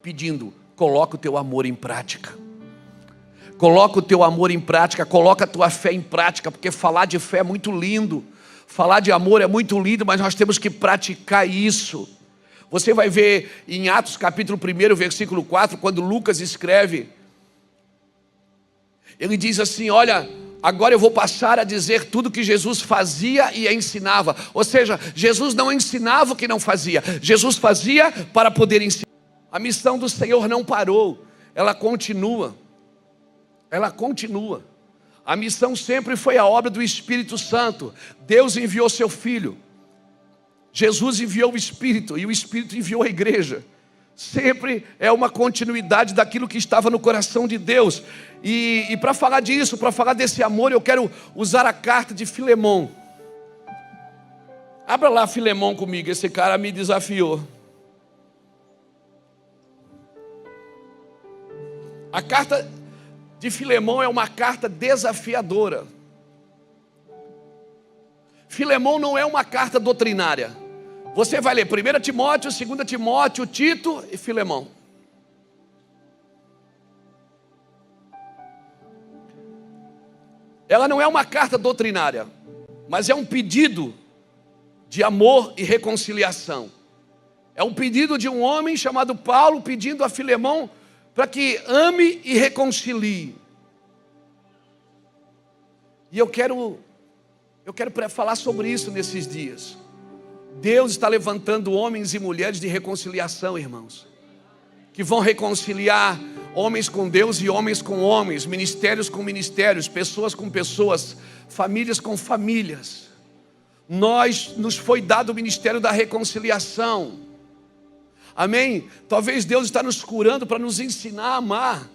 pedindo: coloca o teu amor em prática. Coloca o teu amor em prática, coloca a tua fé em prática, porque falar de fé é muito lindo, falar de amor é muito lindo, mas nós temos que praticar isso. Você vai ver em Atos capítulo 1, versículo 4, quando Lucas escreve, ele diz assim: olha, agora eu vou passar a dizer tudo que Jesus fazia e ensinava. Ou seja, Jesus não ensinava o que não fazia, Jesus fazia para poder ensinar. A missão do Senhor não parou, ela continua. Ela continua. A missão sempre foi a obra do Espírito Santo. Deus enviou seu Filho, Jesus enviou o Espírito, e o Espírito enviou a igreja. Sempre é uma continuidade daquilo que estava no coração de Deus. E para falar disso, para falar desse amor, eu quero usar a carta de Filemão. Abra lá Filemão comigo, esse cara me desafiou. A carta de Filemão é uma carta desafiadora. Filemão não é uma carta doutrinária. Você vai ler 1 Timóteo, 2 Timóteo, Tito e Filemão. Ela não é uma carta doutrinária, mas é um pedido de amor e reconciliação. É um pedido de um homem chamado Paulo pedindo a Filemão para que ame e reconcilie. E eu quero falar sobre isso nesses dias. Deus está levantando homens e mulheres de reconciliação, irmãos, que vão reconciliar homens com Deus e homens com homens, ministérios com ministérios, pessoas com pessoas, famílias com famílias. Nos foi dado o ministério da reconciliação. Amém? Talvez Deus está nos curando para nos ensinar a amar.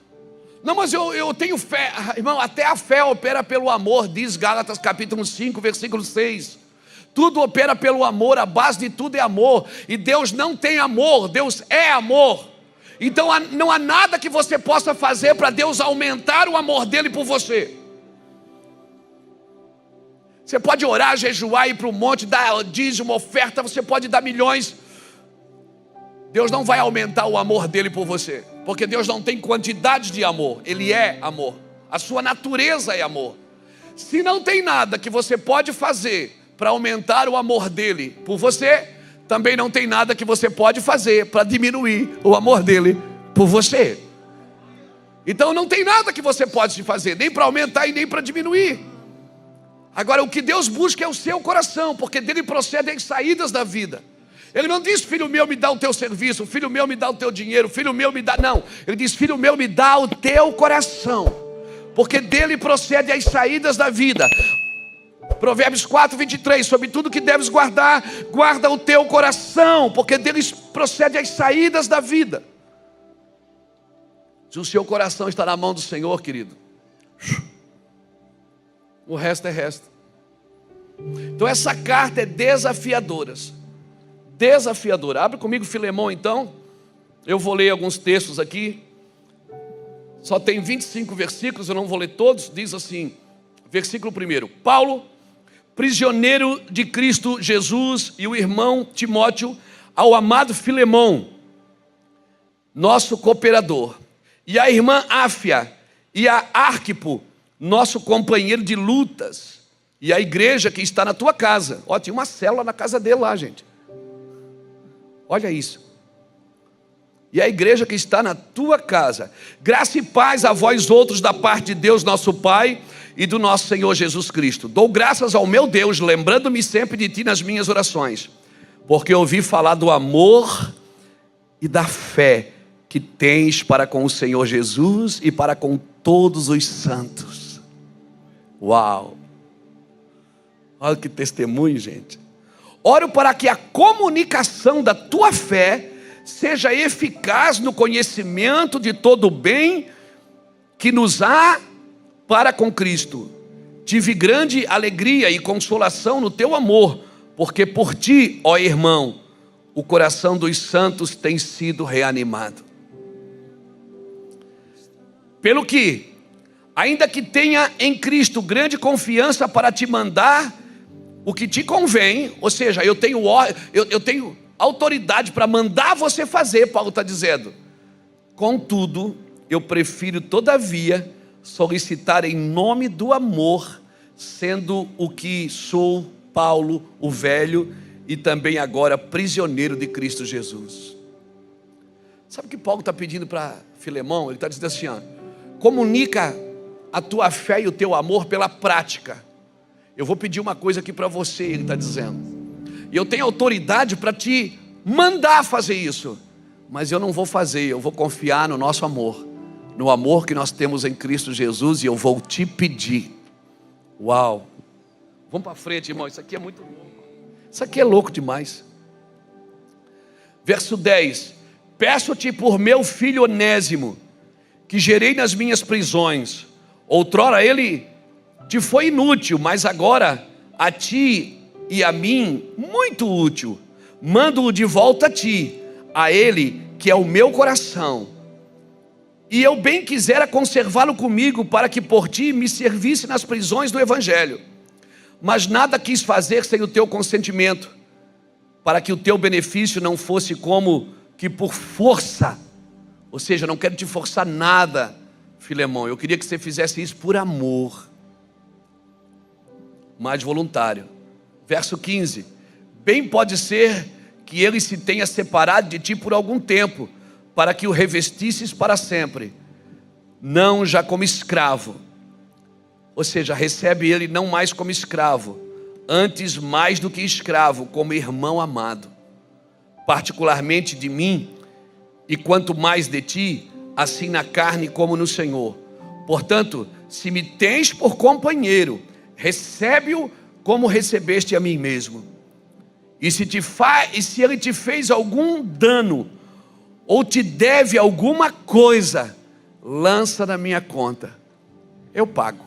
Não, mas eu tenho fé. Irmão, até a fé opera pelo amor, diz Gálatas capítulo 5, versículo 6. Tudo opera pelo amor, a base de tudo é amor. E Deus não tem amor, Deus é amor. Então não há nada que você possa fazer para Deus aumentar o amor dele por você. Você pode orar, jejuar, ir para o monte, dar dízimo, oferta, você pode dar milhões. Deus não vai aumentar o amor dele por você, porque Deus não tem quantidade de amor, ele é amor, a sua natureza é amor. Se não tem nada que você pode fazer para aumentar o amor dele por você, também não tem nada que você pode fazer para diminuir o amor dele por você. Então não tem nada que você pode fazer, nem para aumentar e nem para diminuir. Agora o que Deus busca é o seu coração, porque dele procedem as saídas da vida. Ele não diz: filho meu, me dá o teu serviço, filho meu, me dá o teu dinheiro, filho meu, me dá... Não, ele diz: filho meu, me dá o teu coração, porque dele procede as saídas da vida. Provérbios 4, 23, sobre tudo que deves guardar, guarda o teu coração, porque deles procede as saídas da vida. Se o seu coração está na mão do Senhor, querido, o resto é resto. Então essa carta é desafiadora. Abre comigo Filemão então. Eu vou ler alguns textos aqui. Só tem 25 versículos, eu não vou ler todos. Diz assim, versículo 1: Paulo, prisioneiro de Cristo Jesus, e o irmão Timóteo, ao amado Filemão, nosso cooperador, e a irmã Áfia, e a Arquipo, nosso companheiro de lutas, e a igreja que está na tua casa. Ó, tinha uma célula na casa dele lá, gente. Olha isso. E a igreja que está na tua casa. Graça e paz a vós outros da parte de Deus nosso Pai e do nosso Senhor Jesus Cristo. Dou graças ao meu Deus, lembrando-me sempre de ti nas minhas orações, porque ouvi falar do amor e da fé que tens para com o Senhor Jesus e para com todos os santos. Uau! Olha que testemunho, gente. Oro para que a comunicação da tua fé seja eficaz no conhecimento de todo o bem que nos há para com Cristo. Tive grande alegria e consolação no teu amor, porque por ti, ó irmão, o coração dos santos tem sido reanimado. Pelo que, ainda que tenha em Cristo grande confiança para te mandar o que te convém, ou seja, eu tenho autoridade para mandar você fazer, Paulo está dizendo. Contudo, eu prefiro todavia solicitar em nome do amor, sendo o que sou, Paulo, o velho, e também agora prisioneiro de Cristo Jesus. Sabe o que Paulo está pedindo para Filemão? Ele está dizendo assim, ó, comunica a tua fé e o teu amor pela prática. Eu vou pedir uma coisa aqui para você, ele está dizendo, e eu tenho autoridade para te mandar fazer isso, mas eu não vou fazer, eu vou confiar no nosso amor, no amor que nós temos em Cristo Jesus, e eu vou te pedir. Uau, vamos para frente, irmão, isso aqui é muito louco, isso aqui é louco demais. Verso 10, peço-te por meu filho Onésimo, que gerei nas minhas prisões. Outrora ele te foi inútil, mas agora a ti e a mim muito útil. Mando-o de volta a ti, a ele que é o meu coração. E eu bem quisera conservá-lo comigo, para que por ti me servisse nas prisões do Evangelho. Mas nada quis fazer sem o teu consentimento, para que o teu benefício não fosse como que por força. Ou seja, não quero te forçar nada, Filemão, eu queria que você fizesse isso por amor, mais voluntário. Verso 15, bem pode ser que ele se tenha separado de ti por algum tempo, para que o revestisses para sempre, não já como escravo. Ou seja, recebe ele não mais como escravo, antes mais do que escravo, como irmão amado, particularmente de mim, e quanto mais de ti, assim na carne como no Senhor. Portanto, se me tens por companheiro, recebe-o como recebeste a mim mesmo. E se ele te fez algum dano, ou te deve alguma coisa, lança na minha conta, eu pago.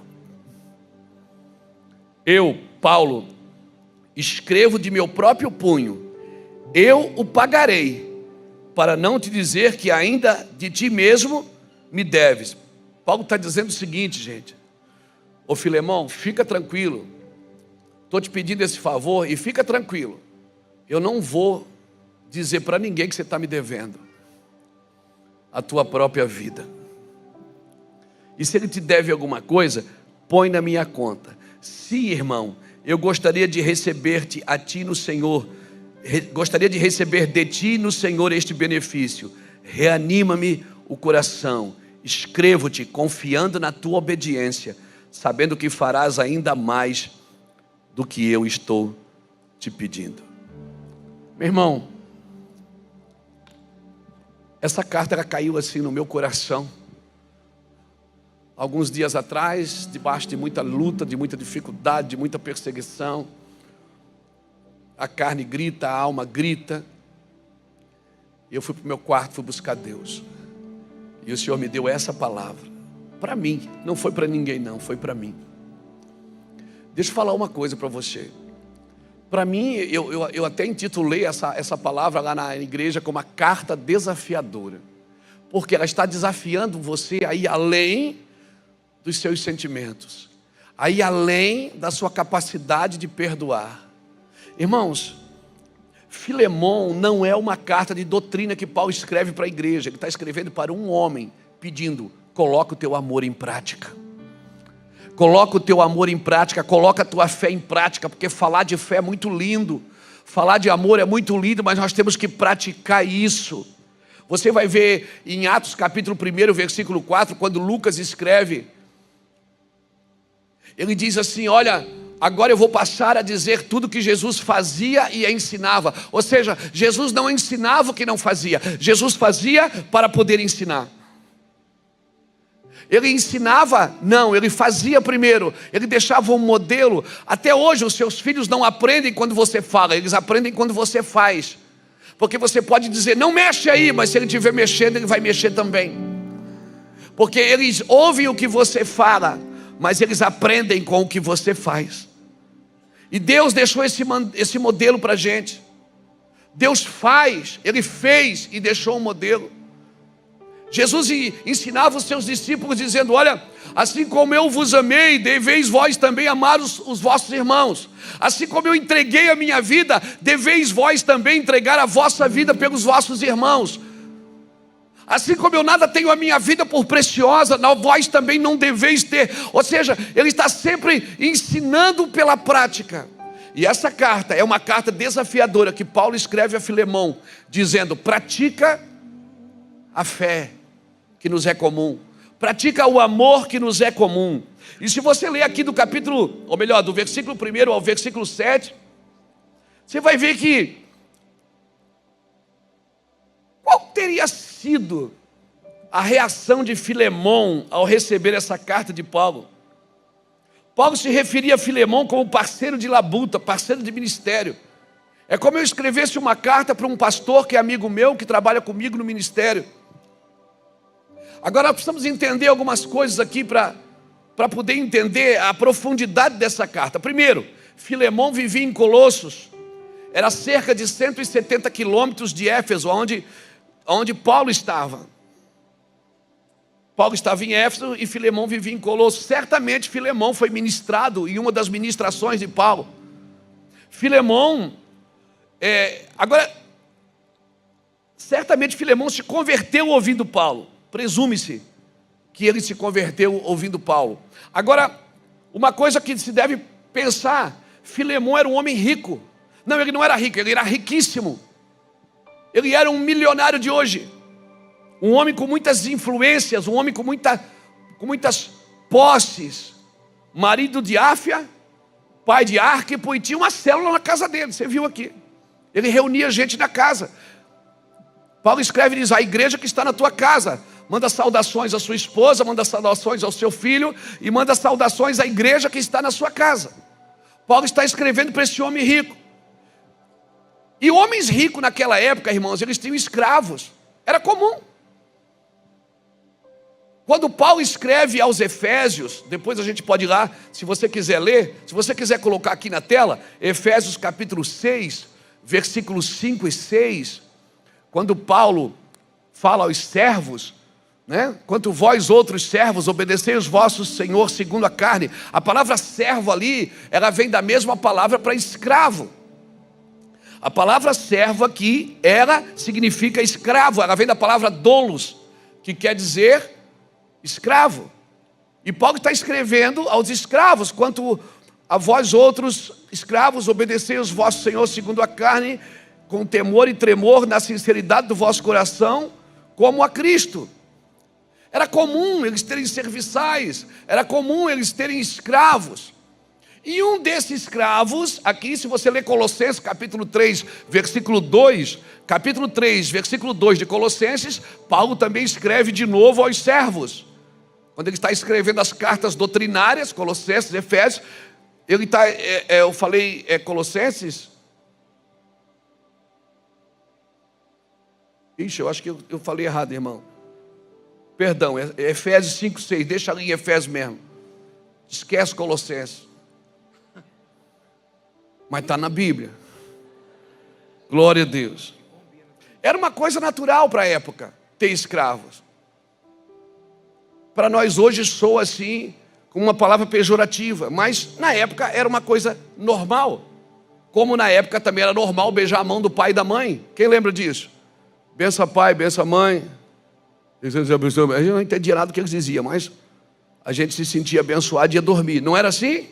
Eu, Paulo, escrevo de meu próprio punho, eu o pagarei, para não te dizer que ainda de ti mesmo me deves. Paulo está dizendo o seguinte, gente, ô Filemão, fica tranquilo, estou te pedindo esse favor e fica tranquilo, eu não vou dizer para ninguém que você está me devendo a tua própria vida. E se ele te deve alguma coisa, põe na minha conta. Sim, irmão, eu gostaria de receber-te a ti no Senhor, gostaria de receber de ti no Senhor este benefício. Reanima-me o coração, escrevo-te confiando na tua obediência, sabendo que farás ainda mais do que eu estou te pedindo. Meu irmão, essa carta ela caiu assim no meu coração alguns dias atrás, debaixo de muita luta, de muita dificuldade, de muita perseguição. A carne grita, a alma grita. E eu fui para o meu quarto, fui buscar Deus. E o Senhor me deu essa palavra para mim, não foi para ninguém não, foi para mim. Deixa eu falar uma coisa para você. Para mim, eu até intitulei essa palavra lá na igreja como a carta desafiadora, porque ela está desafiando você a ir além dos seus sentimentos, a ir além da sua capacidade de perdoar. Irmãos, Filemão não é uma carta de doutrina que Paulo escreve para a igreja, ele está escrevendo para um homem, pedindo, coloca o teu amor em prática. Coloca o teu amor em prática, coloca a tua fé em prática, porque falar de fé é muito lindo, falar de amor é muito lindo, mas nós temos que praticar isso. Você vai ver em Atos capítulo 1, versículo 4, quando Lucas escreve, ele diz assim, olha, agora eu vou passar a dizer tudo que Jesus fazia e ensinava. Ou seja, Jesus não ensinava o que não fazia, Jesus fazia para poder ensinar. Ele ensinava? Não, ele fazia primeiro, ele deixava um modelo. Até hoje os seus filhos não aprendem quando você fala, eles aprendem quando você faz. Porque você pode dizer, não mexe aí, mas se ele estiver mexendo, ele vai mexer também. Porque eles ouvem o que você fala, mas eles aprendem com o que você faz. E Deus deixou esse modelo para a gente. Deus faz, Ele fez e deixou um modelo. Jesus ensinava os seus discípulos dizendo, olha, assim como eu vos amei, deveis vós também amar os vossos irmãos. Assim como eu entreguei a minha vida, deveis vós também entregar a vossa vida pelos vossos irmãos. Assim como eu nada tenho a minha vida por preciosa, vós também não deveis ter. Ou seja, ele está sempre ensinando pela prática. E essa carta é uma carta desafiadora que Paulo escreve a Filemão, dizendo: pratica a fé que nos é comum, pratica o amor que nos é comum. E se você ler aqui do capítulo, ou melhor, do versículo 1 ao versículo 7, você vai ver que qual teria sido a reação de Filemão ao receber essa carta de Paulo? Paulo se referia a Filemão como parceiro de labuta, parceiro de ministério. É como eu escrevesse uma carta para um pastor que é amigo meu, que trabalha comigo no ministério. Agora nós precisamos entender algumas coisas aqui para poder entender a profundidade dessa carta. Primeiro, Filemão vivia em Colossos, era cerca de 170 quilômetros de Éfeso, onde Paulo estava. Paulo estava em Éfeso e Filemão vivia em Colossos. Certamente Filemão foi ministrado em uma das ministrações de Paulo. Filemão, certamente Filemão se converteu ouvindo Paulo. Presume-se que ele se converteu ouvindo Paulo. Agora, uma coisa que se deve pensar: Filemão era um homem rico. Não, ele não era rico, ele era riquíssimo. Ele era um milionário de hoje. Um homem com muitas influências, um homem com muitas posses. Marido de Áfia, pai de Arquipo, e tinha uma célula na casa dele, você viu aqui. Ele reunia gente na casa. Paulo escreve e diz: a igreja que está na tua casa, manda saudações à sua esposa, manda saudações ao seu filho, e manda saudações à igreja que está na sua casa. Paulo está escrevendo para esse homem rico. E homens ricos naquela época, irmãos, eles tinham escravos. Era comum. Quando Paulo escreve aos Efésios, depois a gente pode ir lá, se você quiser ler, se você quiser colocar aqui na tela, Efésios capítulo 6, versículos 5 e 6, quando Paulo fala aos servos, né? Quanto vós outros servos, obedecei os vossos senhor segundo a carne. A palavra servo ali, ela vem da mesma palavra para escravo. A palavra servo aqui, ela significa escravo, ela vem da palavra doulos, que quer dizer escravo. E Paulo está escrevendo aos escravos: quanto a vós outros escravos, obedecei os vossos senhor segundo a carne, com temor e tremor, na sinceridade do vosso coração, como a Cristo. Era comum eles terem serviçais, era comum eles terem escravos. E um desses escravos, aqui se você ler Colossenses capítulo 3, versículo 2, capítulo 3, versículo 2 de Colossenses, Paulo também escreve de novo aos servos. Quando ele está escrevendo as cartas doutrinárias, Colossenses, Efésios, ele está, eu falei Colossenses? Ixi, eu acho que eu falei errado, irmão. Perdão, Efésios 5, 6, deixa ali em Efésios mesmo. Esquece Colossenses. Mas está na Bíblia. Glória a Deus. Era uma coisa natural para a época ter escravos. Para nós hoje soa assim, como uma palavra pejorativa, mas na época era uma coisa normal. Como na época também era normal beijar a mão do pai e da mãe. Quem lembra disso? Bença pai, bença mãe. A gente não entendia nada do que eles diziam, mas a gente se sentia abençoado e ia dormir. Não era assim?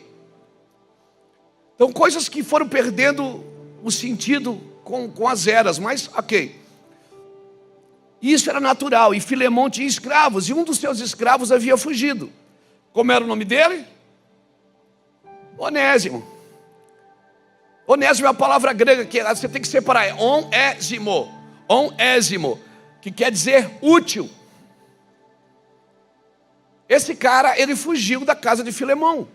Então, coisas que foram perdendo o sentido com as eras, mas ok. Isso era natural, e Filemão tinha escravos, e um dos seus escravos havia fugido. Como era o nome dele? Onésimo. Onésimo é uma palavra grega que você tem que separar, onésimo, que quer dizer útil. Esse cara, ele fugiu da casa de Filemão.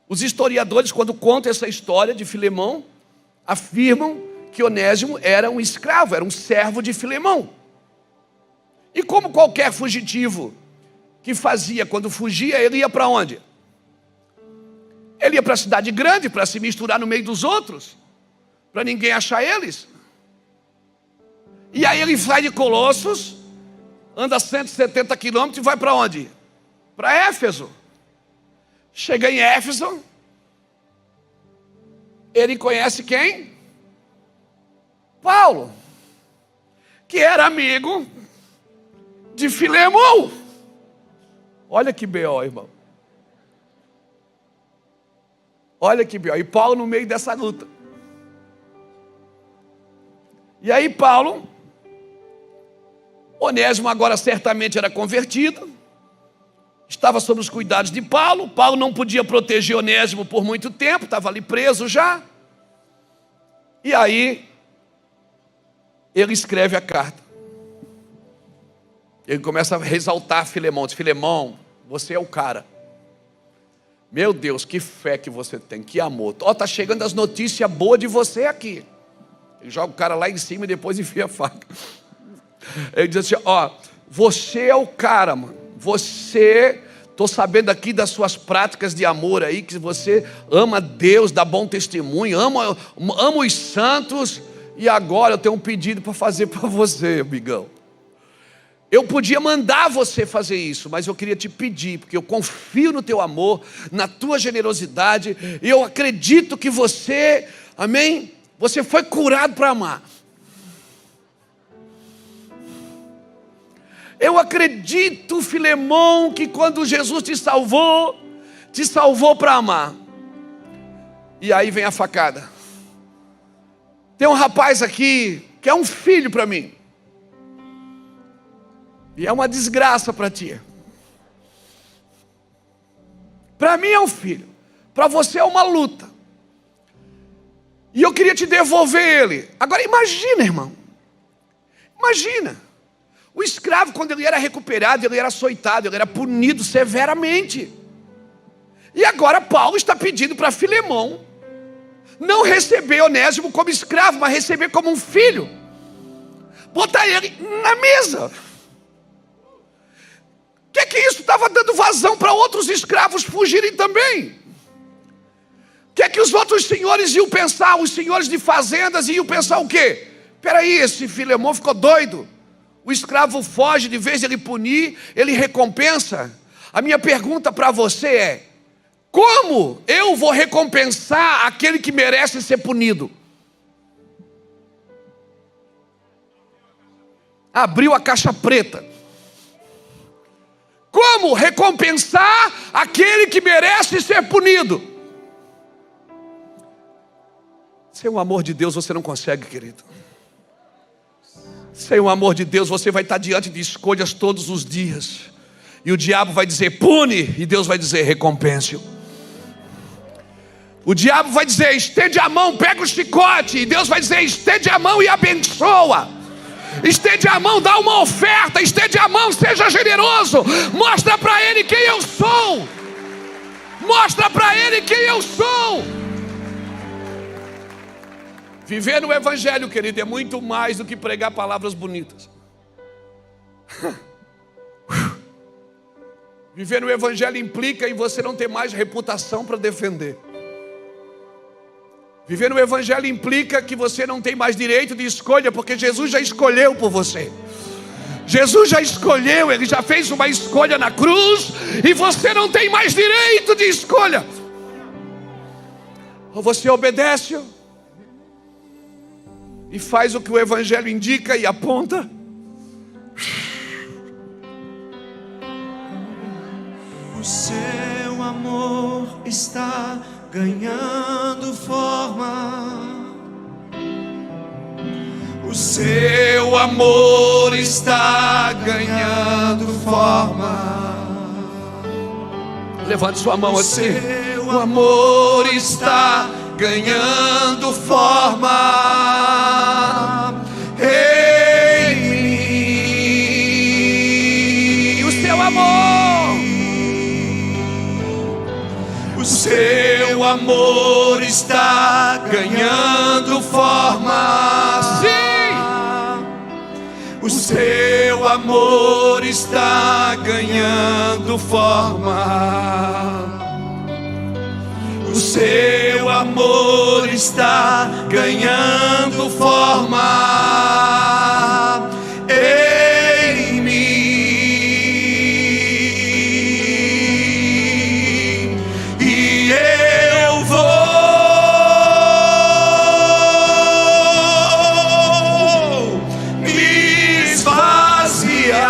Os historiadores, quando contam essa história de Filemão, afirmam que Onésimo era um escravo, era um servo de Filemão. E como qualquer fugitivo que fazia quando fugia, ele ia para onde? Ele ia para a cidade grande para se misturar no meio dos outros, para ninguém achar eles. E aí ele sai de Colossos, anda 170 quilômetros e vai para onde? Para Éfeso. Chega em Éfeso, ele conhece quem? Paulo, que era amigo de Filemão. Olha que B.O., irmão. Olha que B.O. E Paulo no meio dessa luta. E aí Paulo, Onésimo agora certamente era convertido, estava sob os cuidados de Paulo. Paulo não podia proteger Onésimo por muito tempo, estava ali preso já. E aí ele escreve a carta. Ele começa a exaltar Filemão. Diz: Filemão, você é o cara. Meu Deus, que fé que você tem, que amor. Ó, tá chegando as notícias boas de você aqui. Ele joga o cara lá em cima e depois enfia a faca. Ele diz assim: ó, você é o cara, mano. Você, tô sabendo aqui das suas práticas de amor aí, que você ama Deus, dá bom testemunho, ama os santos. E agora eu tenho um pedido para fazer para você, amigão. Eu podia mandar você fazer isso, mas eu queria te pedir, porque eu confio no teu amor, na tua generosidade, e eu acredito que você, amém? Você foi curado para amar. Eu acredito, Filemão, que quando Jesus te salvou para amar. E aí vem a facada. Tem um rapaz aqui que é um filho para mim. E é uma desgraça para ti. Para mim é um filho, para você é uma luta. E eu queria te devolver ele. Agora imagina, irmão. Imagina. O escravo, quando ele era recuperado, ele era açoitado, ele era punido severamente. E agora Paulo está pedindo para Filemão não receber Onésimo como escravo, mas receber como um filho. Botar ele na mesa. O que isso estava dando vazão para outros escravos fugirem também? O que os outros senhores iam pensar? Os senhores de fazendas iam pensar o quê? Espera aí, esse Filemão ficou doido. O escravo foge, de vez de ele punir, ele recompensa. A minha pergunta para você é: como eu vou recompensar aquele que merece ser punido? Abriu a caixa preta. Como recompensar aquele que merece ser punido? Sem o amor de Deus você não consegue, querido. Sem o amor de Deus você vai estar diante de escolhas todos os dias. E o diabo vai dizer: pune, e Deus vai dizer: recompense-o. O diabo vai dizer: estende a mão, pega o chicote, e Deus vai dizer: estende a mão e abençoa. Estende a mão, dá uma oferta, estende a mão, seja generoso. Mostra para ele quem eu sou. Mostra para ele quem eu sou. Viver no evangelho, querido, é muito mais do que pregar palavras bonitas. Viver no evangelho implica em você não ter mais reputação para defender. Viver no evangelho implica que você não tem mais direito de escolha, porque Jesus já escolheu por você. Jesus já escolheu, Ele já fez uma escolha na cruz, e você não tem mais direito de escolha. Ou você obedece e faz o que o evangelho indica e aponta, o seu amor está ganhando forma. O seu amor está ganhando forma. Levante sua mão assim. O seu amor está ganhando forma em mim. O seu amor. O seu amor está ganhando forma. Sim. O seu amor está ganhando forma. O seu amor está ganhando forma em mim. E eu vou me esvaziar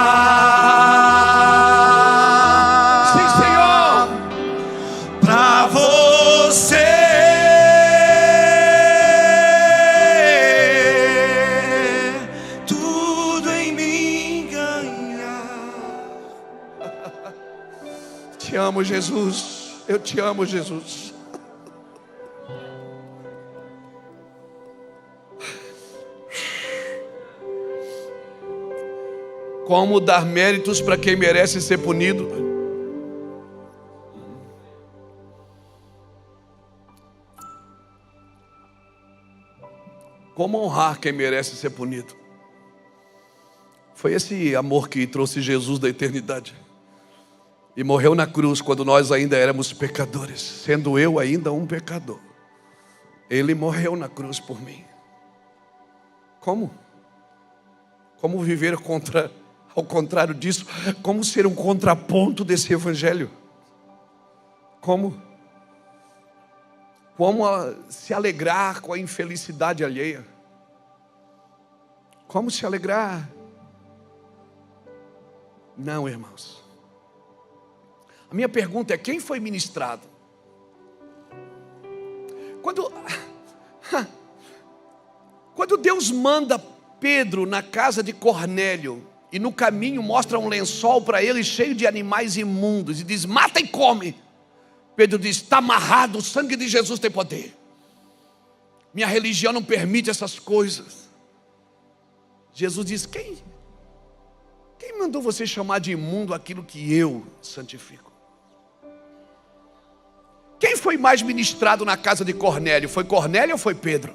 te amo, Jesus. Eu te amo, Jesus. Como dar méritos para quem merece ser punido? Como honrar quem merece ser punido? Foi esse amor que trouxe Jesus da eternidade e morreu na cruz quando nós ainda éramos pecadores, sendo eu ainda um pecador. Ele morreu na cruz por mim. Como? Como viver ao contrário disso? Como ser um contraponto desse evangelho? Como se alegrar com a infelicidade alheia? Como se alegrar? Não, irmãos. A minha pergunta é: quem foi ministrado? Quando Deus manda Pedro na casa de Cornélio e no caminho mostra um lençol para ele cheio de animais imundos e diz: mata e come. Pedro diz: está amarrado, o sangue de Jesus tem poder. Minha religião não permite essas coisas. Jesus diz: quem mandou você chamar de imundo aquilo que eu santifico? Quem foi mais ministrado na casa de Cornélio? Foi Cornélio ou foi Pedro?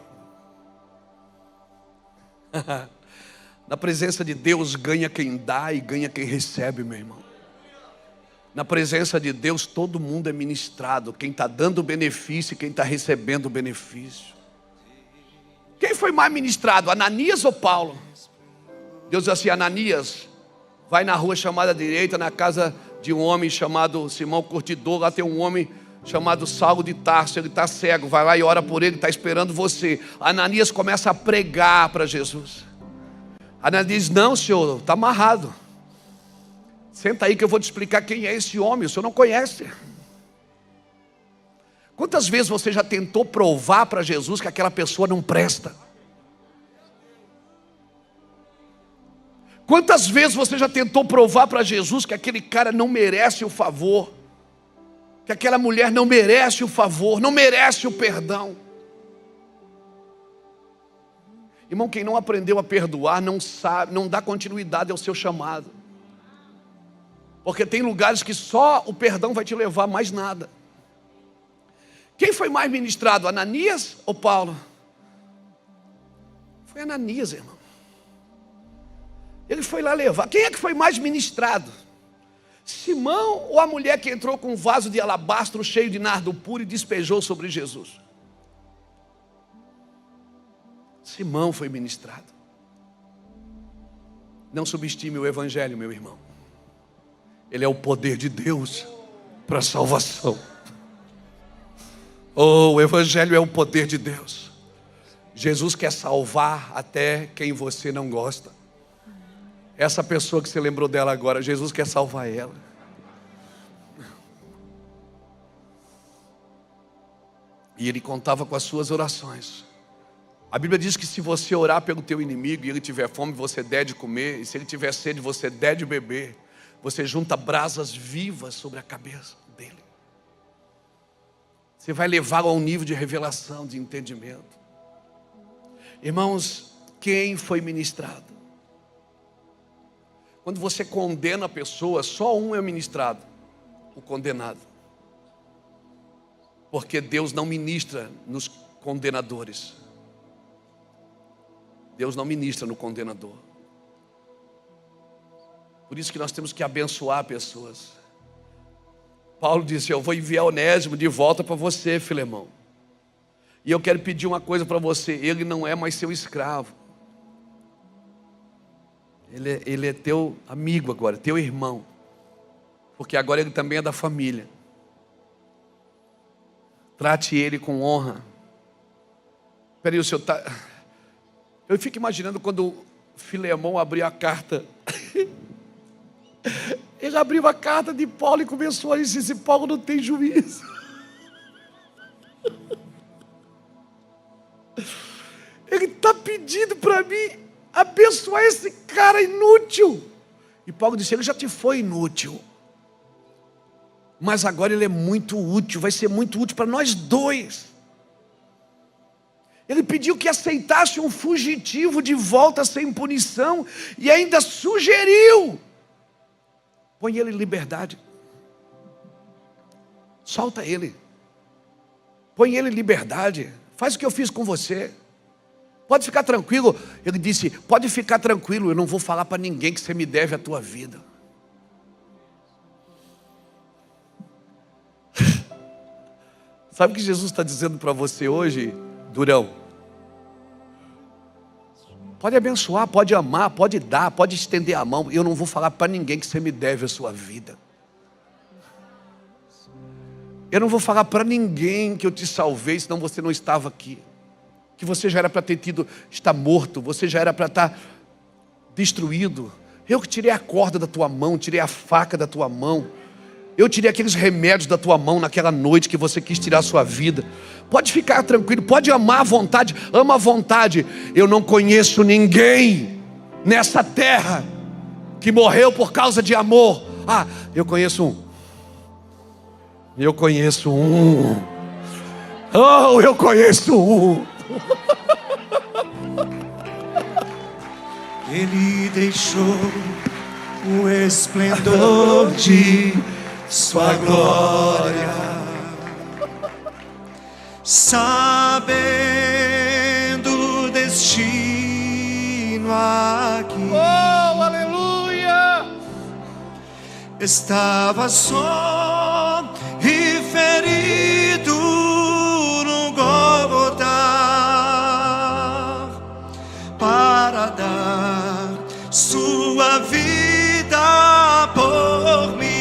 Na presença de Deus ganha quem dá e ganha quem recebe, meu irmão. Na presença de Deus todo mundo é ministrado. Quem está dando benefício e quem está recebendo benefício. Quem foi mais ministrado, Ananias ou Paulo? Deus diz assim: Ananias, vai na rua chamada direita, na casa de um homem chamado Simão Curtidor. Lá tem um homem chamado Saulo de Tarso, ele está cego, vai lá e ora por ele, está esperando você. Ananias começa a pregar para Jesus. Ananias diz: não, senhor, está amarrado. Senta aí que eu vou te explicar quem é esse homem, o senhor não conhece. Quantas vezes você já tentou provar para Jesus que aquela pessoa não presta? Quantas vezes você já tentou provar para Jesus que aquele cara não merece o favor? Que aquela mulher não merece o favor, não merece o perdão? Irmão, quem não aprendeu a perdoar não sabe, não dá continuidade ao seu chamado. Porque tem lugares que só o perdão vai te levar a mais nada. Quem foi mais ministrado, Ananias ou Paulo? Foi Ananias, irmão. Ele foi lá levar. Quem é que foi mais ministrado? Simão ou a mulher que entrou com um vaso de alabastro cheio de nardo puro e despejou sobre Jesus? Simão foi ministrado. Não subestime o evangelho, meu irmão. Ele é o poder de Deus para a salvação. Oh, o evangelho é o poder de Deus. Jesus quer salvar até quem você não gosta. Essa pessoa que você lembrou dela agora, Jesus quer salvar ela. E ele contava com as suas orações. A Bíblia diz que se você orar pelo teu inimigo e ele tiver fome, você der de comer. E se ele tiver sede, você der de beber. Você junta brasas vivas sobre a cabeça dele. Você vai levá-lo a um nível de revelação, de entendimento. Irmãos, quem foi ministrado? Quando você condena a pessoa, só um é ministrado: o condenado. Porque Deus não ministra nos condenadores. Deus não ministra no condenador. Por isso que nós temos que abençoar pessoas. Paulo disse: eu vou enviar Onésimo de volta para você, Filemão. E eu quero pedir uma coisa para você: ele não é mais seu escravo. Ele é teu amigo agora, teu irmão. Porque agora ele também é da família. Trate ele com honra. Peraí, o senhor está... Eu fico imaginando quando Filemão abriu a carta. Ele abriu a carta de Paulo e começou a dizer: esse Paulo não tem juízo. Ele está pedindo para mim abençoar esse cara inútil. E Paulo disse: ele já te foi inútil. Mas agora ele é muito útil, vai ser muito útil para nós dois. Ele pediu que aceitasse um fugitivo de volta sem punição e ainda sugeriu: põe ele em liberdade. Solta ele. Põe ele em liberdade. Faz o que eu fiz com você. Pode ficar tranquilo. Ele disse: pode ficar tranquilo, eu não vou falar para ninguém que você me deve a tua vida. Sabe o que Jesus está dizendo para você hoje, Durão? Pode abençoar, pode amar, pode dar, pode estender a mão. Eu não vou falar para ninguém que você me deve a sua vida. Eu não vou falar para ninguém que eu te salvei, senão você não estava aqui. Que você já era para ter estar morto, você já era para estar destruído. Eu que tirei a corda da tua mão, tirei a faca da tua mão. Eu tirei aqueles remédios da tua mão naquela noite que você quis tirar a sua vida. Pode ficar tranquilo, pode amar à vontade, ama à vontade. Eu não conheço ninguém nessa terra que morreu por causa de amor. Ah, eu conheço um. Eu conheço um. Oh, eu conheço um. Ele deixou o esplendor de sua glória, sabendo o destino aqui. Oh, aleluia! Estava só e ferido no Gólgota para dar sua vida por mim.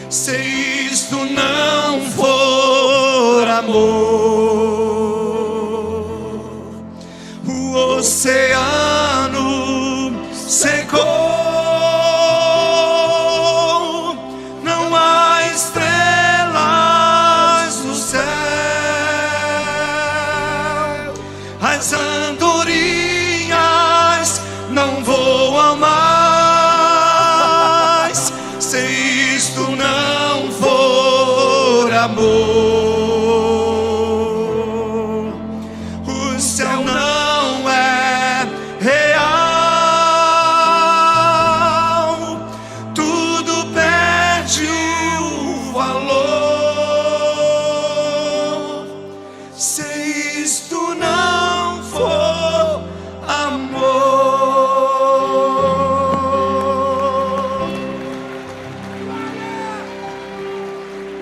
Se isto não for amor, o oceano secou, não há estrelas no céu, as andorinhas não voam mais, se isto não for amor, o céu não é real, tudo perde o valor, se isto não for amor.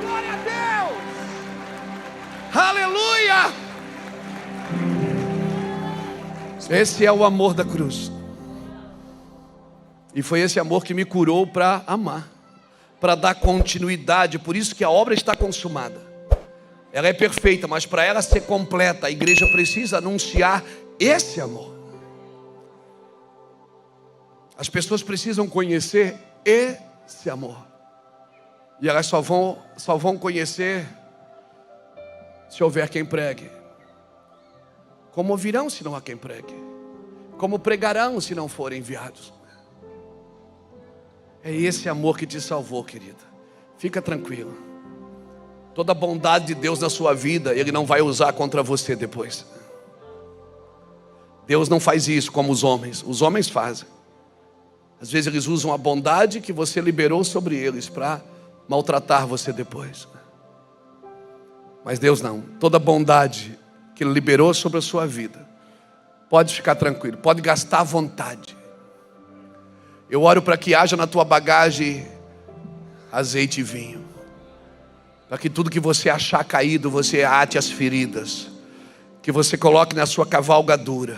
Glória a Deus! Aleluia! Esse é o amor da cruz. E foi esse amor que me curou para amar, para dar continuidade. Por isso que a obra está consumada. Ela é perfeita, mas para ela ser completa, a igreja precisa anunciar esse amor. As pessoas precisam conhecer esse amor. E elas só vão conhecer se houver quem pregue. Como ouvirão se não há quem pregue? Como pregarão se não forem enviados? É esse amor que te salvou, querida. Fica tranquilo. Toda a bondade de Deus na sua vida, Ele não vai usar contra você depois. Deus não faz isso como os homens fazem. Às vezes eles usam a bondade que você liberou sobre eles para maltratar você depois. Mas Deus não. Toda a bondade que Ele liberou sobre a sua vida, pode ficar tranquilo, pode gastar à vontade. Eu oro para que haja na tua bagagem azeite e vinho, para que tudo que você achar caído, você ate as feridas, que você coloque na sua cavalgadura,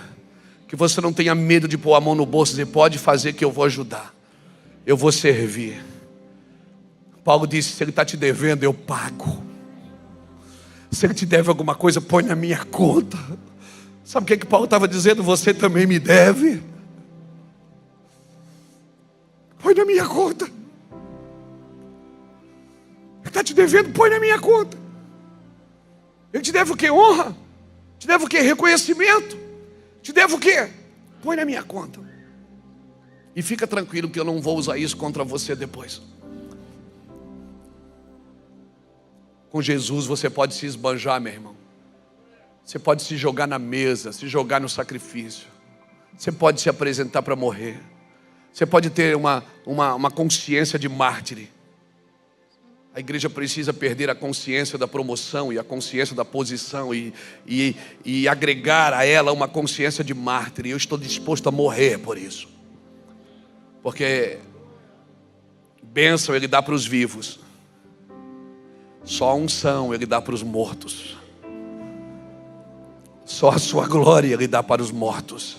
que você não tenha medo de pôr a mão no bolso e dizer: pode fazer que eu vou ajudar, eu vou servir. Paulo disse: se ele está te devendo, eu pago. Se ele te deve alguma coisa, põe na minha conta. Sabe o que Paulo estava dizendo? Você também me deve. Põe na minha conta. Ele está te devendo, põe na minha conta. Ele te deve o quê? Honra? Te deve o quê? Reconhecimento? Te deve o quê? Põe na minha conta. E fica tranquilo que eu não vou usar isso contra você depois. Com Jesus você pode se esbanjar, meu irmão. Você pode se jogar na mesa, se jogar no sacrifício. Você pode se apresentar para morrer. Você pode ter uma consciência de mártir. A igreja precisa perder a consciência da promoção e a consciência da posição e agregar a ela uma consciência de mártir. E eu estou disposto a morrer por isso. Porque bênção Ele dá para os vivos. Só a unção Ele dá para os mortos. Só a sua glória Ele dá para os mortos.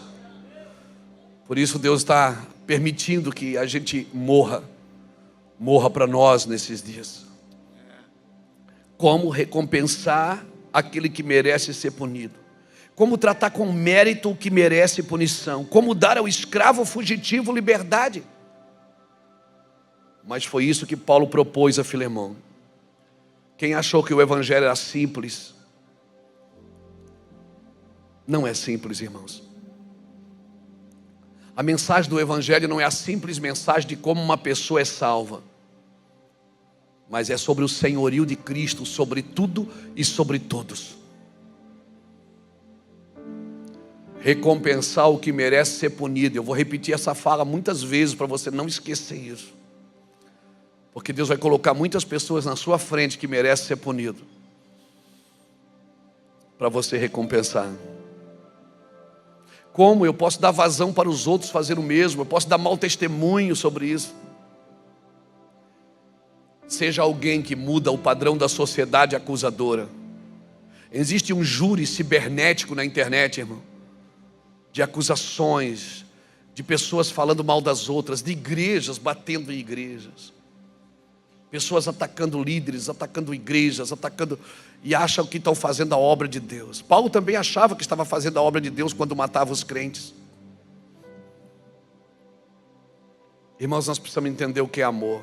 Por isso Deus está permitindo que a gente morra para nós nesses dias. Como recompensar aquele que merece ser punido. Como tratar com mérito o que merece punição. Como dar ao escravo fugitivo liberdade. Mas foi isso que Paulo propôs a Filemão. Quem achou que o evangelho era simples, não é simples, irmãos. A mensagem do evangelho não é a simples mensagem de como uma pessoa é salva, mas é sobre o senhorio de Cristo, sobre tudo e sobre todos. Recompensar o que merece ser punido. Eu vou repetir essa fala muitas vezes para você não esquecer isso. Porque Deus vai colocar muitas pessoas na sua frente que merecem ser punido, para você recompensar. Como eu posso dar vazão para os outros fazer o mesmo? Eu posso dar mau testemunho sobre isso. Seja alguém que muda o padrão da sociedade acusadora. Existe um júri cibernético na internet, irmão, de acusações, de pessoas falando mal das outras, de igrejas batendo em igrejas, pessoas atacando líderes, atacando igrejas, e acham que estão fazendo a obra de Deus. Paulo também achava que estava fazendo a obra de Deus quando matava os crentes. Irmãos, nós precisamos entender o que é amor.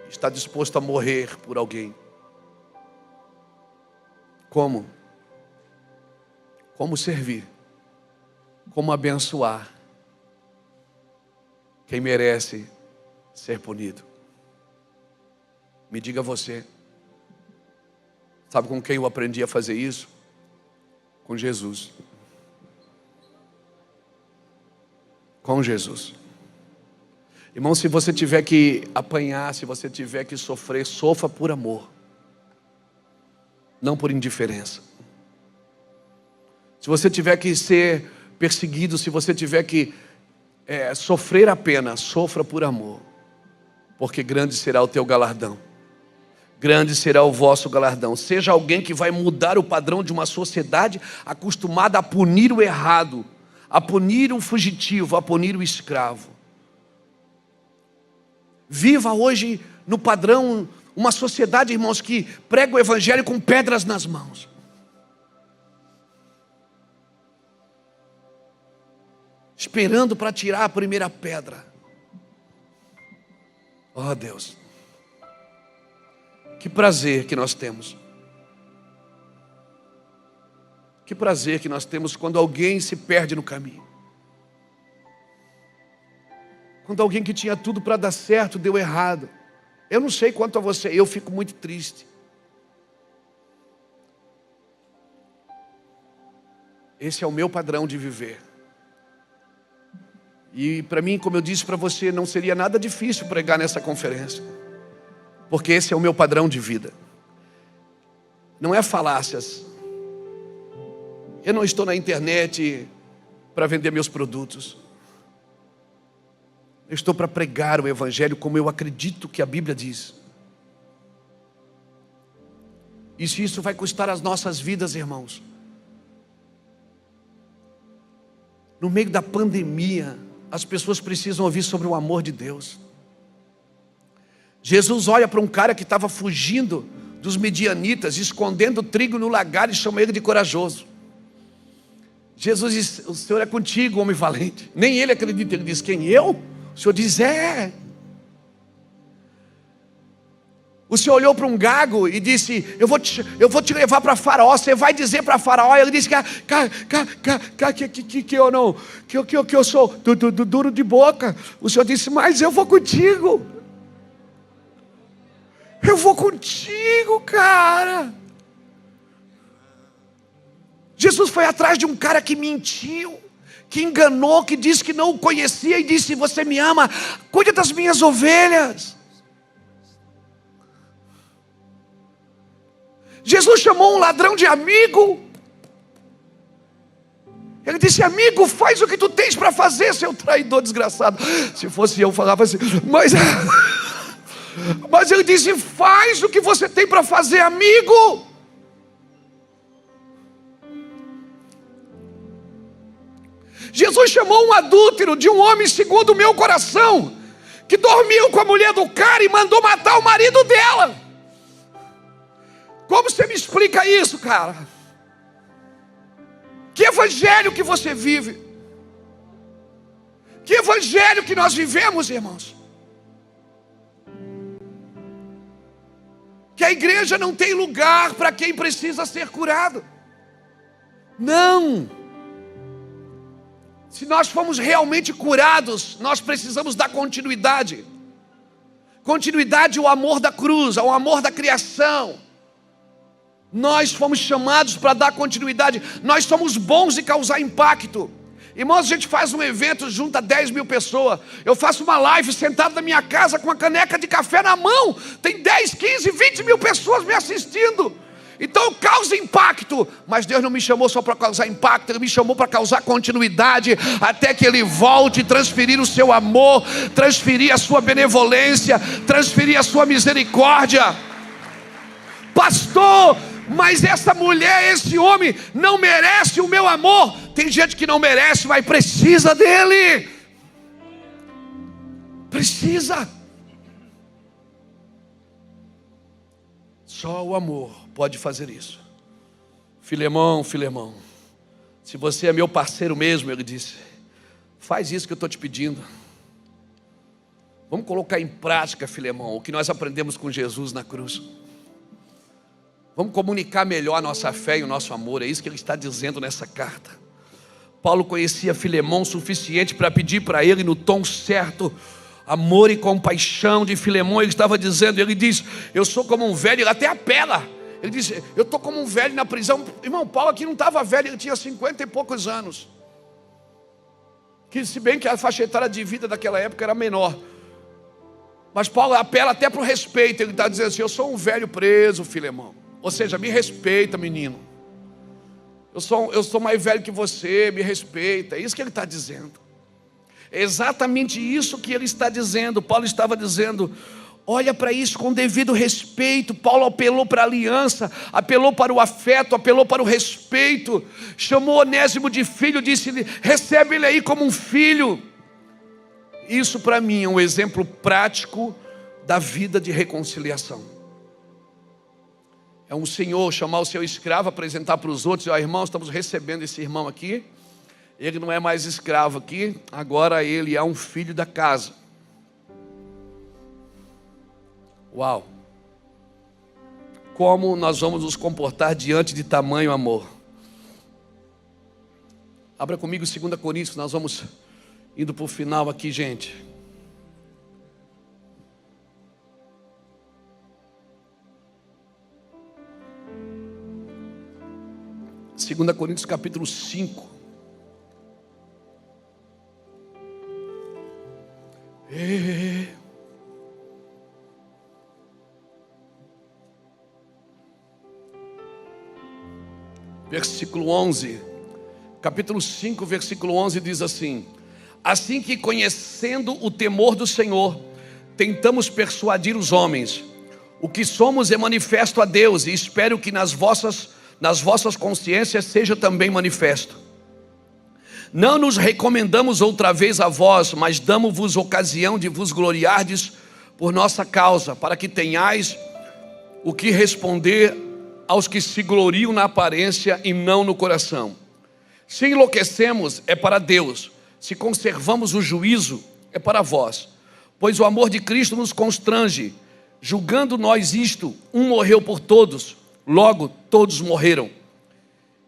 Está disposto a morrer por alguém. Como? Como servir? Como abençoar quem merece ser punido? Me diga você. Sabe com quem eu aprendi a fazer isso? Com Jesus. Com Jesus. Irmão, se você tiver que apanhar, se você tiver que sofrer, sofra por amor. Não por indiferença. Se você tiver que ser perseguido, se você tiver que sofrer a pena, sofra por amor. Porque grande será o teu galardão. Grande será o vosso galardão. Seja alguém que vai mudar o padrão de uma sociedade acostumada a punir o errado, a punir o fugitivo, a punir o escravo. Viva hoje no padrão, uma sociedade, irmãos, que prega o evangelho com pedras nas mãos. Esperando para tirar a primeira pedra. Oh Deus. Que prazer que nós temos. Que prazer que nós temos quando alguém se perde no caminho. Quando alguém que tinha tudo para dar certo, deu errado. Eu não sei quanto a você, eu fico muito triste. Esse é o meu padrão de viver. E para mim, como eu disse para você, não seria nada difícil pregar nessa conferência. Porque esse é o meu padrão de vida. Não é falácias. Eu não estou na internet para vender meus produtos. Eu estou para pregar o evangelho como eu acredito que a Bíblia diz. E se isso vai custar as nossas vidas, irmãos. No meio da pandemia, as pessoas precisam ouvir sobre o amor de Deus. Jesus olha para um cara que estava fugindo dos midianitas, escondendo trigo no lagar, e chama ele de corajoso. Jesus diz: o Senhor é contigo, homem valente. Nem ele acredita, ele diz: quem, eu? O Senhor diz: é. O Senhor olhou para um gago e disse: eu vou te levar para Faraó. Você vai dizer para Faraó. Ele disse que eu sou duro de boca. O Senhor disse: mas eu vou contigo. Eu vou contigo, cara. Jesus foi atrás de um cara que mentiu, que enganou, que disse que não o conhecia e disse: você me ama, cuida das minhas ovelhas. Jesus chamou um ladrão de amigo. Ele disse: amigo, faz o que tu tens para fazer, seu traidor desgraçado. Se fosse eu, falava assim, mas ele disse: faz o que você tem para fazer, amigo. Jesus chamou um adúltero de um homem segundo o meu coração, que dormiu com a mulher do cara e mandou matar o marido dela. Como você me explica isso, cara? Que evangelho que você vive? Que evangelho que nós vivemos, irmãos? Que a igreja não tem lugar para quem precisa ser curado. Não. Se nós formos realmente curados, nós precisamos dar continuidade. Continuidade ao amor da cruz, ao amor da criação. Nós fomos chamados para dar continuidade. Nós somos bons em causar impacto. Irmãos, a gente faz um evento, junta 10 mil pessoas. Eu faço uma live sentado na minha casa com uma caneca de café na mão. Tem 10, 15, 20 mil pessoas me assistindo. Então eu causo impacto. Mas Deus não me chamou só para causar impacto. Ele me chamou para causar continuidade, até que Ele volte, transferir o seu amor, transferir a sua benevolência, transferir a sua misericórdia. Pastor, mas essa mulher, esse homem não merece o meu amor. Tem gente que não merece, mas precisa dele. Precisa. Só o amor pode fazer isso. Filemão, se você é meu parceiro mesmo, ele disse, faz isso que eu estou te pedindo. Vamos colocar em prática, Filemão, o que nós aprendemos com Jesus na cruz. Vamos comunicar melhor a nossa fé e o nosso amor. É isso que ele está dizendo nessa carta. Paulo conhecia Filemão o suficiente para pedir para ele, no tom certo, amor e compaixão de Filemão. Ele estava dizendo, ele diz, eu sou como um velho. Ele até apela. Ele diz, eu estou como um velho na prisão. Irmão, Paulo aqui não estava velho, ele tinha 50 e poucos anos. Que se bem que a faixa etária de vida daquela época era menor. Mas Paulo apela até para o respeito. Ele está dizendo assim, eu sou um velho preso, Filemão. Ou seja, me respeita, menino. Eu sou mais velho que você, me respeita. É isso que ele está dizendo. É exatamente isso que ele está dizendo. Paulo estava dizendo, olha para isso com devido respeito. Paulo apelou para a aliança, apelou para o afeto, apelou para o respeito. Chamou Onésimo de filho, disse-lhe, recebe ele aí como um filho. Isso para mim é um exemplo prático da vida de reconciliação. É um senhor chamar o seu escravo, apresentar para os outros, irmãos, estamos recebendo esse irmão aqui. Ele não é mais escravo aqui, agora ele é um filho da casa. Uau! Como nós vamos nos comportar diante de tamanho amor? Abra comigo 2 Coríntios, nós vamos indo para o final aqui, gente. 2 Coríntios capítulo 5. Versículo 11. Capítulo 5, versículo 11 diz assim: assim que conhecendo o temor do Senhor, tentamos persuadir os homens, o que somos é manifesto a Deus, e espero que nas vossas consciências seja também manifesto. Não nos recomendamos outra vez a vós, mas damos-vos ocasião de vos gloriardes por nossa causa, para que tenhais o que responder aos que se gloriam na aparência e não no coração. Se enlouquecemos, é para Deus; se conservamos o juízo, é para vós. Pois o amor de Cristo nos constrange, julgando nós isto, um morreu por todos, logo todos morreram.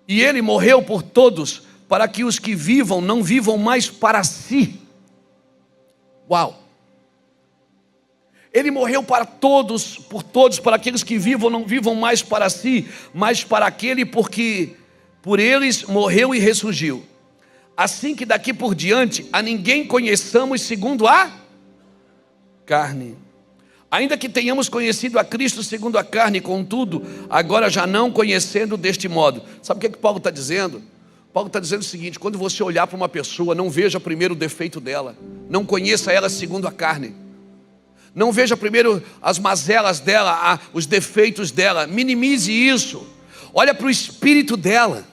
E ele morreu por todos, para que os que vivam não vivam mais para si. Uau! Ele morreu para todos, por todos, para aqueles que vivam não vivam mais para si, mas para aquele porque por eles morreu e ressurgiu. Assim que daqui por diante a ninguém conheçamos segundo a carne. Ainda que tenhamos conhecido a Cristo segundo a carne, contudo, agora já não conhecendo deste modo. Sabe o que Paulo está dizendo? Paulo está dizendo o seguinte: quando você olhar para uma pessoa, não veja primeiro o defeito dela, não conheça ela segundo a carne, não veja primeiro as mazelas dela, os defeitos dela, minimize isso, olha para o espírito dela,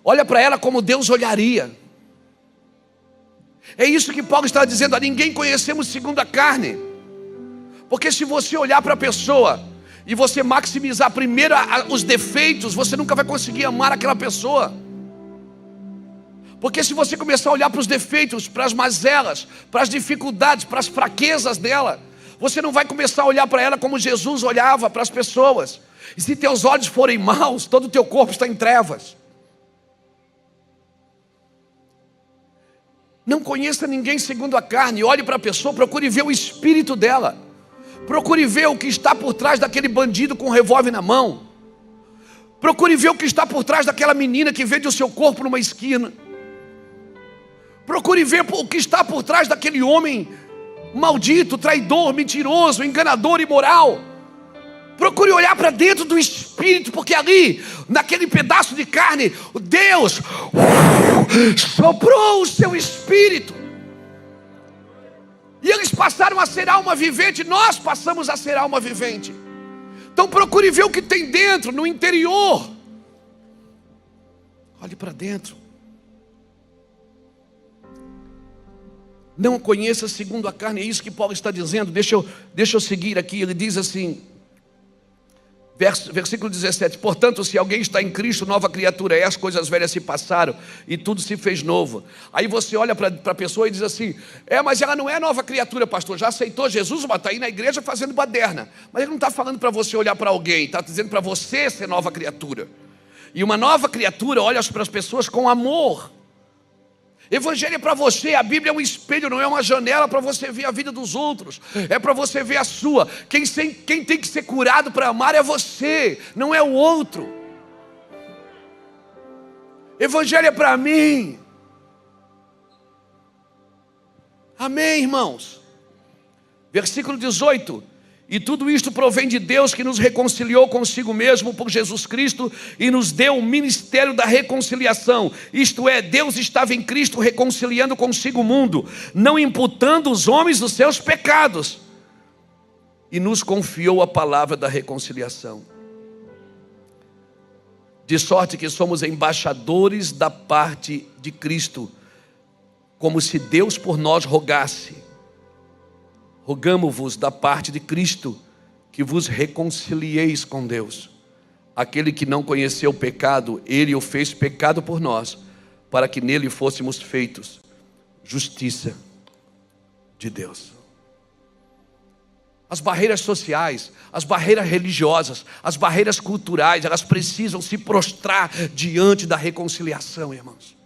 olha para ela como Deus olharia. É isso que Paulo está dizendo: a ninguém conhecemos segundo a carne. Porque se você olhar para a pessoa e você maximizar primeiro os defeitos, você nunca vai conseguir amar aquela pessoa. Porque se você começar a olhar para os defeitos, para as mazelas, para as dificuldades, para as fraquezas dela, você não vai começar a olhar para ela como Jesus olhava para as pessoas. E se teus olhos forem maus, todo o teu corpo está em trevas. Não conheça ninguém segundo a carne. Olhe para a pessoa, procure ver o espírito dela. Procure ver o que está por trás daquele bandido com um revólver na mão. Procure ver o que está por trás daquela menina que vende o seu corpo numa esquina. Procure ver o que está por trás daquele homem maldito, traidor, mentiroso, enganador, imoral. Procure olhar para dentro do espírito, porque ali, naquele pedaço de carne, Deus soprou o seu espírito. E eles passaram a ser alma vivente, nós passamos a ser alma vivente. Então procure ver o que tem dentro, no interior. Olhe para dentro. Não conheça segundo a carne, é isso que Paulo está dizendo. Deixa eu seguir aqui. Ele diz assim, versículo 17: portanto, se alguém está em Cristo, nova criatura é, as coisas velhas se passaram e tudo se fez novo. Aí você olha para a pessoa e diz assim: mas ela não é nova criatura, pastor, já aceitou Jesus, mas está aí na igreja fazendo baderna. Mas ele não está falando para você olhar para alguém, está dizendo para você ser nova criatura. E uma nova criatura olha para as pessoas com amor. Evangelho é para você, a Bíblia é um espelho, não é uma janela para você ver a vida dos outros, é para você ver a sua. Quem tem que ser curado para amar é você, não é o outro. Evangelho é para mim. Amém, irmãos? Versículo 18: e tudo isto provém de Deus, que nos reconciliou consigo mesmo por Jesus Cristo e nos deu o ministério da reconciliação. Isto é, Deus estava em Cristo reconciliando consigo o mundo, não imputando os homens os seus pecados, e nos confiou a palavra da reconciliação. De sorte que somos embaixadores da parte de Cristo, como se Deus por nós rogasse. Rogamo-vos da parte de Cristo, que vos reconcilieis com Deus. Aquele que não conheceu o pecado, Ele o fez pecado por nós, para que nele fôssemos feitos justiça de Deus. As barreiras sociais, as barreiras religiosas, as barreiras culturais, elas precisam se prostrar diante da reconciliação, irmãos.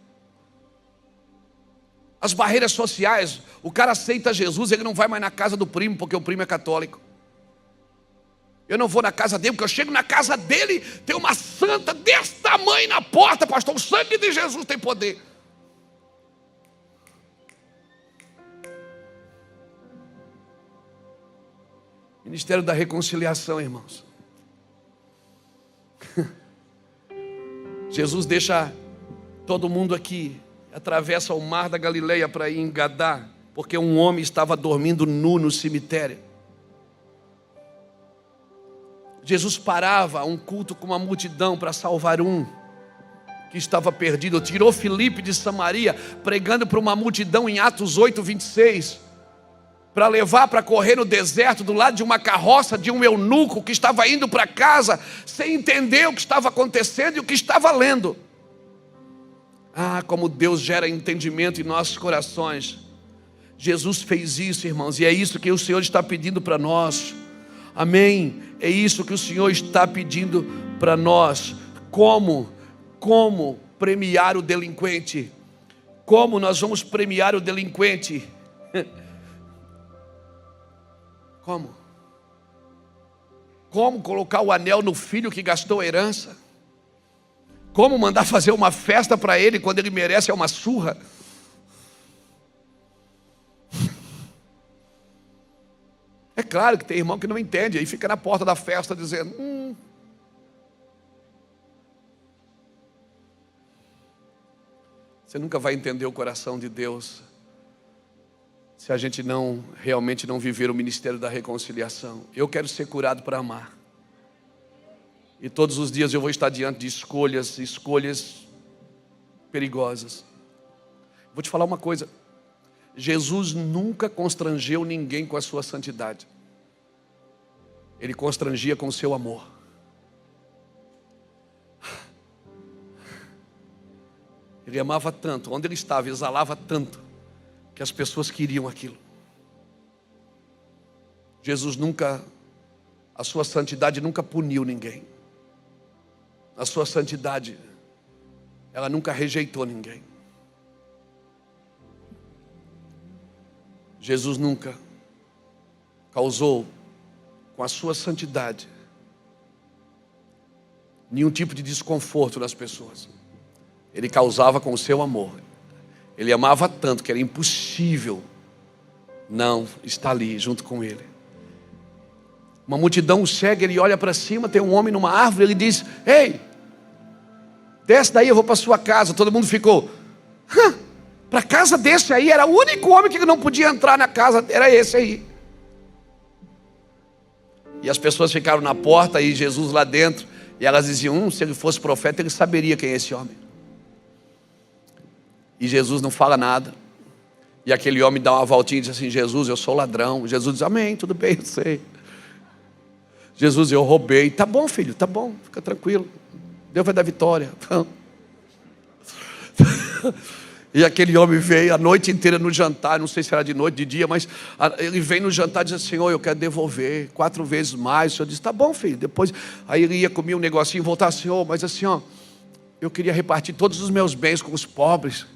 As barreiras sociais, o cara aceita Jesus, ele não vai mais na casa do primo, porque o primo é católico. Eu não vou na casa dele, porque eu chego na casa dele, tem uma santa desse tamanho na porta, pastor, o sangue de Jesus tem poder. Ministério da Reconciliação, irmãos. Jesus deixa todo mundo aqui, atravessa o mar da Galileia para ir em Gadá, porque um homem estava dormindo nu no cemitério. Jesus parava um culto com uma multidão para salvar um que estava perdido. Tirou Filipe de Samaria, pregando para uma multidão em Atos 8, 26, para levar para correr no deserto, do lado de uma carroça de um eunuco que estava indo para casa, sem entender o que estava acontecendo e o que estava lendo. Ah, como Deus gera entendimento em nossos corações. Jesus fez isso, irmãos, e é isso que o Senhor está pedindo para nós. Amém? É isso que o Senhor está pedindo para nós. Como premiar o delinquente? Como nós vamos premiar o delinquente? Como? Como colocar o anel no filho que gastou a herança? Como mandar fazer uma festa para ele quando ele merece uma surra? É claro que tem irmão que não entende, aí fica na porta da festa dizendo: Você nunca vai entender o coração de Deus se a gente realmente não viver o ministério da reconciliação. Eu quero ser curado para amar. E todos os dias eu vou estar diante de escolhas perigosas. Vou te falar uma coisa. Jesus nunca constrangeu ninguém com a sua santidade. Ele constrangia com o seu amor. Ele amava tanto, onde ele estava, exalava tanto, que as pessoas queriam aquilo. Jesus a sua santidade nunca puniu ninguém. A sua santidade, ela nunca rejeitou ninguém. Jesus nunca causou com a sua santidade nenhum tipo de desconforto nas pessoas. Ele causava com o seu amor. Ele amava tanto que era impossível não estar ali junto com ele. Uma multidão cega, ele olha para cima, tem um homem numa árvore, ele diz: Ei, desce daí, eu vou para sua casa. Todo mundo ficou: para casa desse aí? Era o único homem que não podia entrar na casa, era esse aí. E as pessoas ficaram na porta e Jesus lá dentro, e elas diziam: se ele fosse profeta, ele saberia quem é esse homem. E Jesus não fala nada. E aquele homem dá uma voltinha e diz assim: Jesus, eu sou ladrão. Jesus diz: amém, tudo bem, eu sei. Jesus, eu roubei. Tá bom, filho, tá bom, fica tranquilo, Deus vai dar vitória. E aquele homem veio a noite inteira no jantar, não sei se era de noite, de dia, mas ele vem no jantar e diz: Senhor, eu quero devolver 4 vezes mais. O Senhor diz: tá bom, filho. Depois, aí ele ia comer um negocinho e voltar: Senhor, mas assim, eu queria repartir todos os meus bens com os pobres.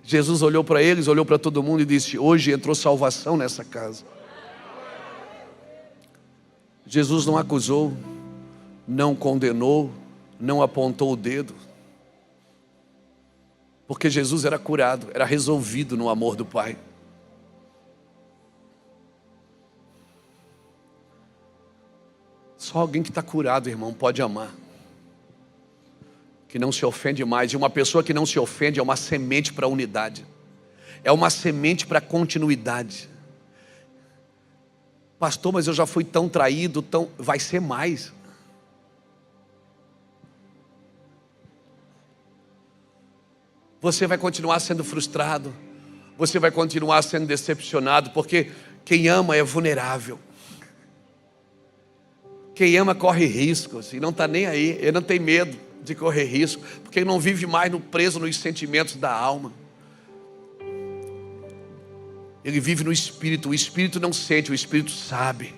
Jesus olhou para eles, olhou para todo mundo e disse: hoje entrou salvação nessa casa. Jesus não acusou, não condenou, não apontou o dedo. Porque Jesus era curado, era resolvido no amor do Pai. Só alguém que está curado, irmão, pode amar. Que não se ofende mais. E uma pessoa que não se ofende é uma semente para a unidade. É uma semente para a continuidade. Pastor, mas eu já fui tão traído, vai ser mais. Você vai continuar sendo frustrado. Você vai continuar sendo decepcionado, porque quem ama é vulnerável. Quem ama corre riscos e não está nem aí. Ele não tem medo de correr risco, porque ele não vive mais preso nos sentimentos da alma. Ele vive no Espírito. O Espírito não sente, o Espírito sabe.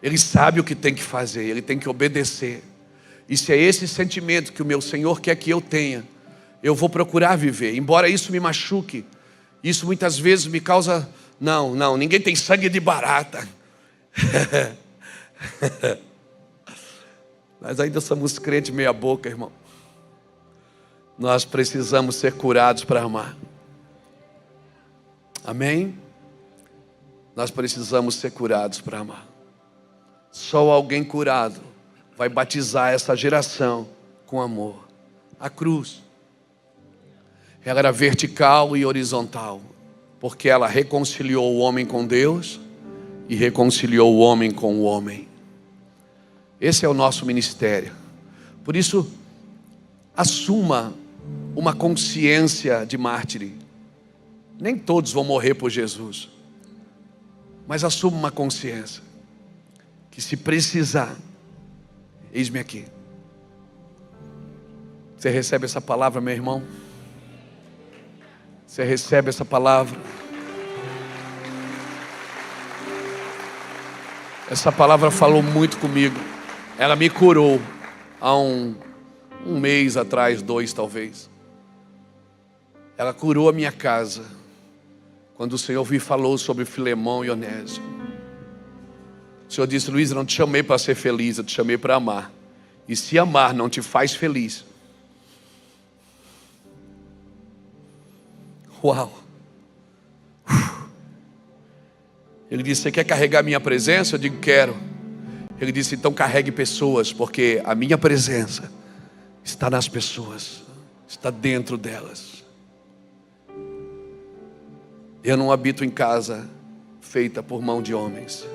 Ele sabe o que tem que fazer, ele tem que obedecer. E se é esse sentimento que o meu Senhor quer que eu tenha, eu vou procurar viver, embora isso me machuque. Isso muitas vezes me causa: não, ninguém tem sangue de barata. Mas ainda somos crentes meia boca, irmão. Nós precisamos ser curados para amar. Amém? Nós precisamos ser curados para amar. Só alguém curado vai batizar essa geração com amor. A cruz, ela era vertical e horizontal, porque ela reconciliou o homem com Deus e reconciliou o homem com o homem. Esse é o nosso ministério. Por isso, assuma uma consciência de mártir. Nem todos vão morrer por Jesus, mas assuma uma consciência que, se precisar, eis-me aqui. Você recebe essa palavra, meu irmão? Você recebe essa palavra? Essa palavra falou muito comigo. Ela me curou há um mês atrás, 2 talvez. Ela curou a minha casa quando o Senhor me falou sobre Filemão e Onésimo. O Senhor disse: Luiz, eu não te chamei para ser feliz, eu te chamei para amar. E se amar não te faz feliz, uau. Ele disse: você quer carregar a minha presença? Eu digo: quero. Ele disse: então carregue pessoas, porque a minha presença está nas pessoas, está dentro delas. Eu não habito em casa feita por mão de homens.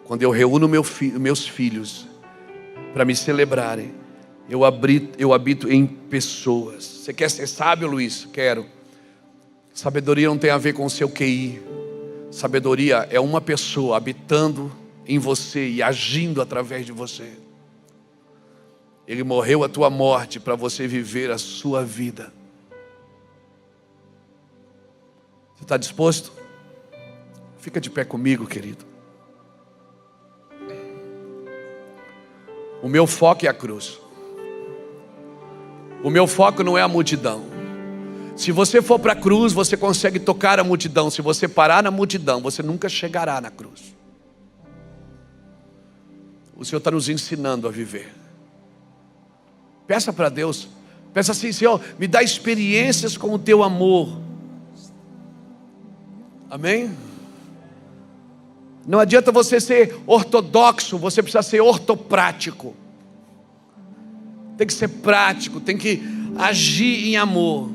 Quando eu reúno meus filhos para me celebrarem, eu habito em pessoas. Você quer ser sábio, Luiz? Quero. Sabedoria não tem a ver com o seu QI. Sabedoria é uma pessoa habitando em você e agindo através de você. Ele morreu a tua morte para você viver a sua vida. Você está disposto? Fica de pé comigo, querido. O meu foco é a cruz. O meu foco não é a multidão. Se você for para a cruz, você consegue tocar a multidão. Se você parar na multidão, você nunca chegará na cruz. O Senhor está nos ensinando a viver. Peça para Deus. Peça assim: Senhor, me dá experiências com o teu amor. Amém? Não adianta você ser ortodoxo, você precisa ser ortoprático. Tem que ser prático, tem que agir em amor.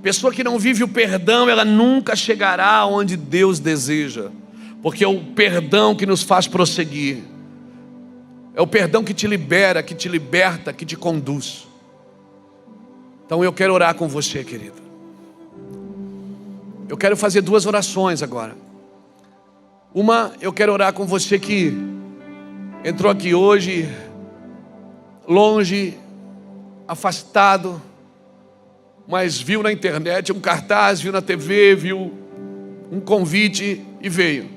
Pessoa que não vive o perdão, ela nunca chegará onde Deus deseja. Porque é o perdão que nos faz prosseguir. É o perdão que te libera, que te liberta, que te conduz. Então eu quero orar com você, querido. Eu quero fazer 2 orações agora. Uma, eu quero orar com você que entrou aqui hoje, longe, afastado, mas viu na internet um cartaz, viu na TV, viu um convite e veio.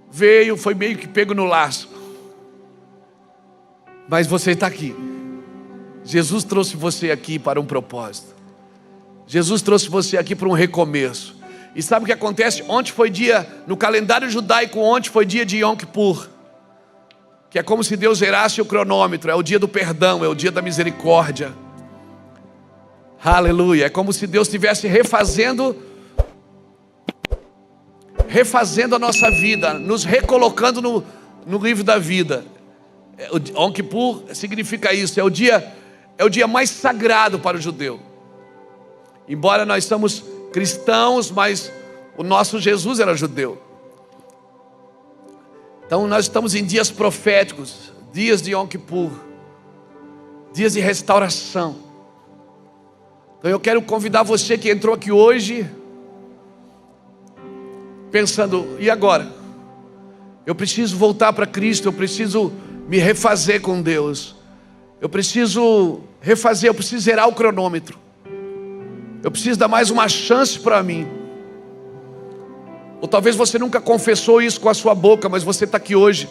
Veio, foi meio que pego no laço. Mas você está aqui. Jesus trouxe você aqui para um propósito. Jesus trouxe você aqui para um recomeço. E sabe o que acontece? Ontem foi dia, no calendário judaico, ontem foi dia de Yom Kippur. Que é como se Deus zerasse o cronômetro. É o dia do perdão, é o dia da misericórdia. Aleluia. É como se Deus estivesse refazendo a nossa vida, nos recolocando no livro da vida. O Yom Kippur significa isso. É o dia mais sagrado para o judeu. Embora nós somos cristãos, mas o nosso Jesus era judeu. Então nós estamos em dias proféticos, dias de Yom Kippur, dias de restauração. Então eu quero convidar você que entrou aqui hoje pensando: e agora? Eu preciso voltar para Cristo, eu preciso me refazer com Deus. Eu preciso refazer, eu preciso zerar o cronômetro. Eu preciso dar mais uma chance para mim. Ou talvez você nunca confessou isso com a sua boca, mas você está aqui hoje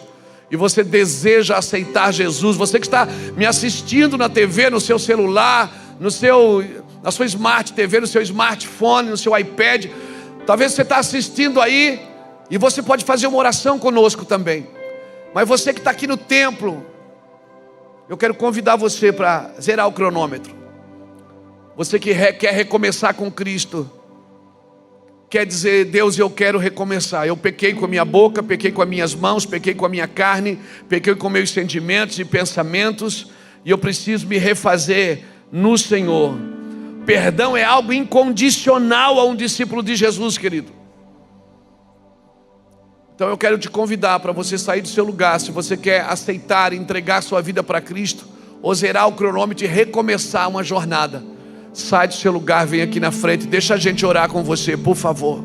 e você deseja aceitar Jesus. Você que está me assistindo na TV, no seu celular, na sua Smart TV, no seu smartphone, no seu iPad. Talvez você está assistindo aí e você pode fazer uma oração conosco também. Mas você que está aqui no templo, eu quero convidar você para zerar o cronômetro. Você que quer recomeçar com Cristo, quer dizer: Deus, eu quero recomeçar. Eu pequei com a minha boca, pequei com as minhas mãos, pequei com a minha carne, pequei com meus sentimentos e pensamentos, e eu preciso me refazer no Senhor. Perdão é algo incondicional a um discípulo de Jesus, querido. Então eu quero te convidar para você sair do seu lugar, se você quer aceitar, entregar sua vida para Cristo, ou zerar o cronômetro e recomeçar uma jornada. Sai do seu lugar, vem aqui na frente, deixa a gente orar com você, por favor.